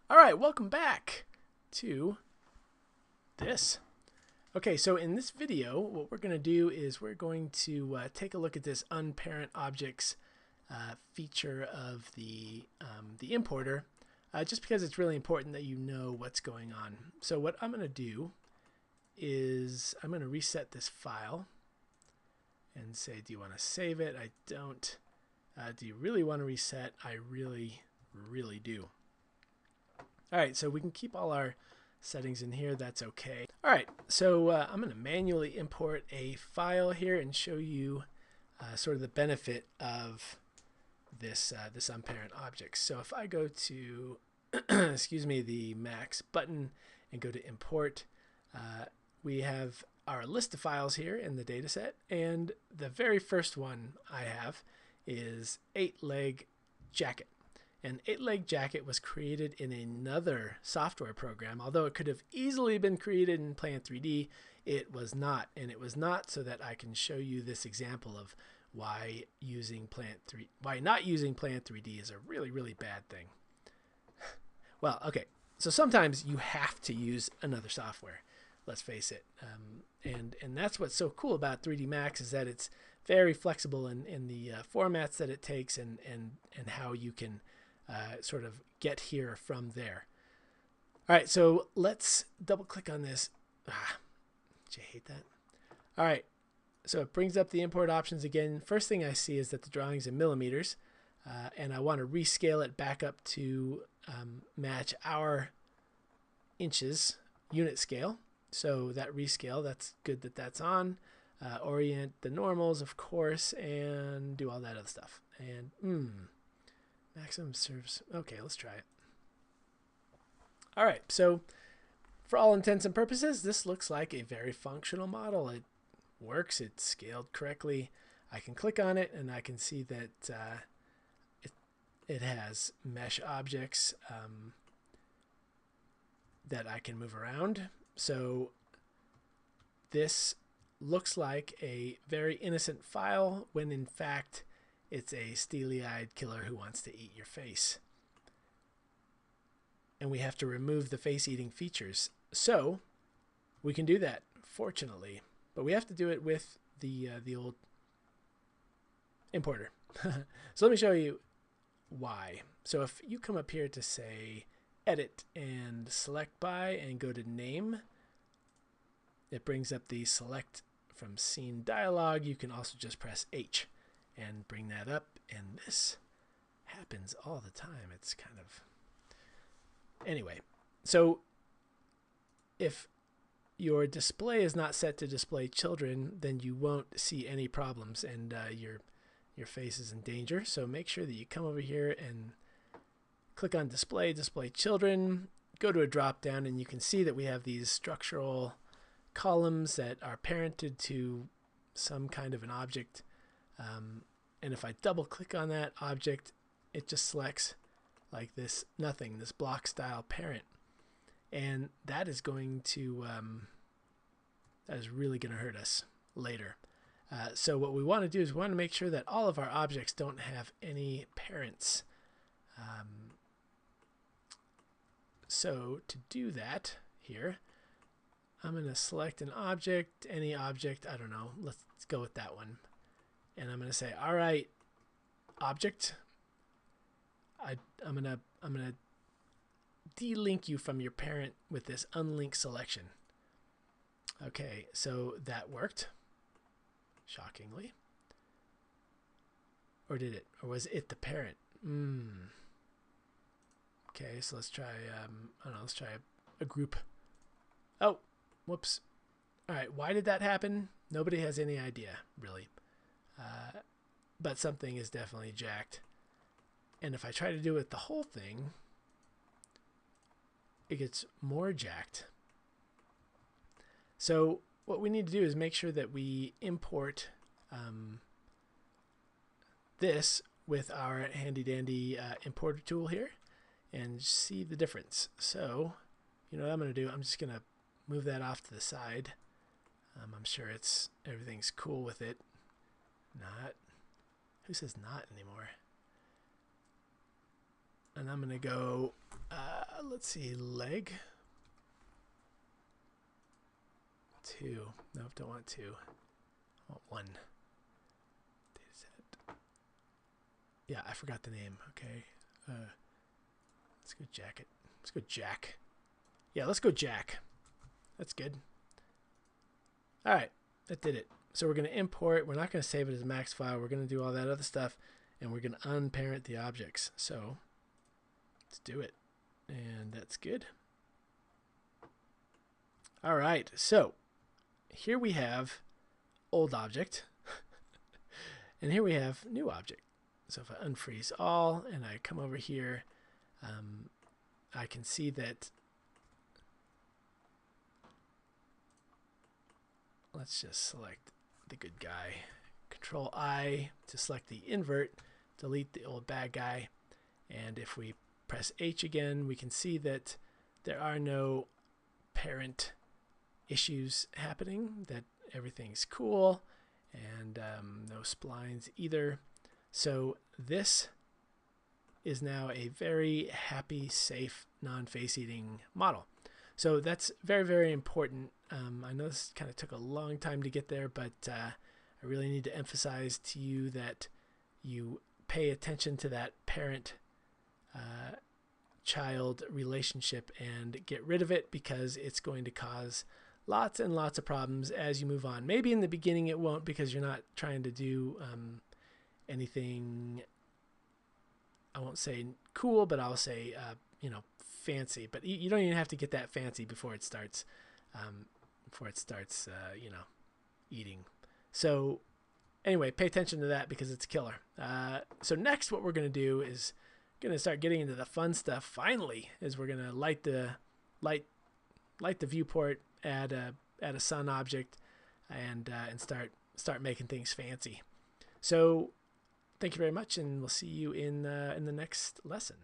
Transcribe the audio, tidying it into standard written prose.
All right, welcome back to this. Okay, so in this video, what we're going to do is we're going to take a look at this unparent objects feature of the importer, just because it's really important that you know what's going on. So what I'm going to do is I'm going to reset this file and say, do you want to save it? I don't. Do you really want to reset? I really, really do. All right, so we can keep all our settings in here. That's okay. All right, so I'm going to manually import a file here and show you sort of the benefit of this this unparent object. So if I go to excuse me, the Max button and go to import, we have our list of files here in the data set, and the very first one I have is 8-leg jacket. An 8-leg jacket was created in another software program. Although it could have easily been created in Plant3D, it was not. And it was not so that I can show you this example of why not using Plant3D is a really, really bad thing. Well, okay, so sometimes you have to use another software. Let's face it. And that's what's so cool about 3D Max, is that it's very flexible in the formats that it takes and how you can sort of get here from there. All right, so let's double click on this. Did you hate that? All right, so it brings up the import options again. First thing I see is that the drawing's in millimeters, and I want to rescale it back up to match our inches unit scale. So that rescale, that's good that that's on. Orient the normals, of course, and do all that other stuff. And maximum serves. Okay, let's try it. All right, so for all intents and purposes, this looks like a very functional model. It works. It's scaled correctly. I can click on it, and I can see that it has mesh objects that I can move around. So this looks like a very innocent file when in fact it's a steely-eyed killer who wants to eat your face. And we have to remove the face-eating features. So we can do that, fortunately, but we have to do it with the old importer. So let me show you why. So if you come up here to say edit and select by and go to name, it brings up the select from scene dialog. You can also just press H and bring that up, and this happens all the time. It's kind of... Anyway, so if your display is not set to display children, then you won't see any problems, and your face is in danger. So make sure that you come over here and click on display children, go to a drop down, and you can see that we have these structural columns that are parented to some kind of an object. And if I double click on that object, it just selects like this nothing, this block style parent. And that is going to, that is really going to hurt us later. So what we want to do is we want to make sure that all of our objects don't have any parents. So to do that here, I'm going to select an object, any object, I don't know, let's go with that one. And I'm going to say, all right, object, I'm going to delink you from your parent with this unlink selection. Okay, so that worked, shockingly. Or did it? Or was it the parent? Okay, so let's try, I don't know, let's try a group. Oh, whoops. All right, why did that happen? Nobody has any idea, really. But something is definitely jacked. And if I try to do it the whole thing, it gets more jacked. So what we need to do is make sure that we import this with our handy-dandy importer tool here and see the difference. So, you know what I'm going to do? I'm just going to move that off to the side. I'm sure everything's cool with it. Not. Who says not anymore? And I'm going to go, let's see, leg. 2. Nope, don't want 2. I want 1. Dataset. Yeah, I forgot the name. Okay. Let's go jacket. Let's go Jack. Yeah, let's go Jack. That's good. All right, that did it. So we're going to import. We're not going to save it as a max file. We're going to do all that other stuff, and we're going to unparent the objects. So let's do it. And that's good. All right, so here we have old object, and here we have new object. So if I unfreeze all and I come over here, I can see that, let's just select the good guy. Control I to select the invert, delete the old bad guy. And if we press H again, we can see that there are no parent issues happening, that everything's cool, and no splines either. So this is now a very happy, safe, non-face eating model. So that's very, very important. I know this kind of took a long time to get there, but I really need to emphasize to you that you pay attention to that parent-child relationship and get rid of it, because it's going to cause lots and lots of problems as you move on. Maybe in the beginning it won't, because you're not trying to do anything, I won't say cool, but I'll say, fancy. But you don't even have to get that fancy before it starts, eating. So anyway, pay attention to that, because it's killer. So next, what we're going to do is going to start getting into the fun stuff. Finally, is we're going to light the viewport, add a sun object, and start making things fancy. So thank you very much, and we'll see you in the next lesson.